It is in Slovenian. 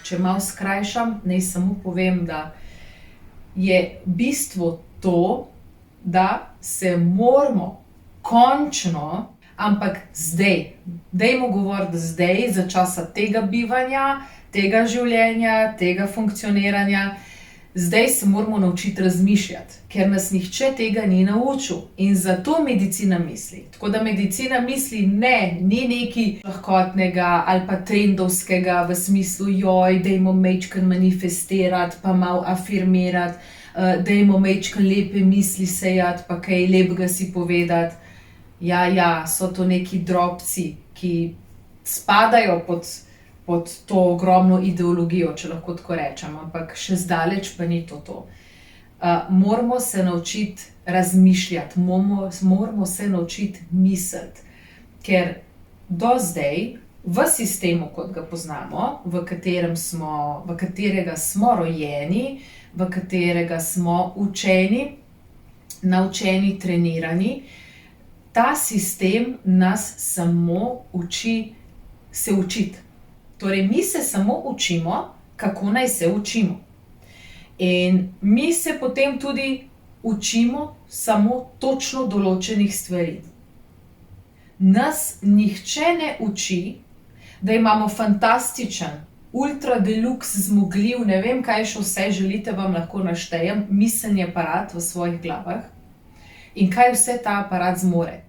če malo skrajšam, naj samo povem, da je bistvo to, da se moramo končno, ampak zdaj, dajmo govoriti zdaj, za časa tega bivanja, tega življenja, tega funkcioniranja, zdaj se moramo naučiti razmišljati, ker nas nihče tega ni naučil. In zato medicina misli. Tako da medicina misli ni nekaj lahkotnega ali pa trendovskega v smislu, dajmo majčkeno manifestirati, pa malo afirmirati, dajmo majčkeno lepe misli sejati, pa kaj lepega si povedati. Ja, so to neki drobci, ki spadajo pod to ogromno ideologijo, če lahko tako rečem, ampak še zdaleč pa ni to. Moramo se naučiti razmišljati, moramo se naučiti misliti, ker do zdaj v sistemu, kot ga poznamo, v katerega smo rojeni, v katerega smo učeni, naučeni, trenirani, ta sistem nas samo uči se učiti. Torej, mi se samo učimo, kako naj se učimo. In mi se potem tudi učimo samo točno določenih stvari. Nas nihče ne uči, da imamo fantastičen, ultra deluxe zmogljiv, ne vem, kaj še vse želite, vam lahko naštejem, miselni aparat v svojih glavah in kaj vse ta aparat zmore.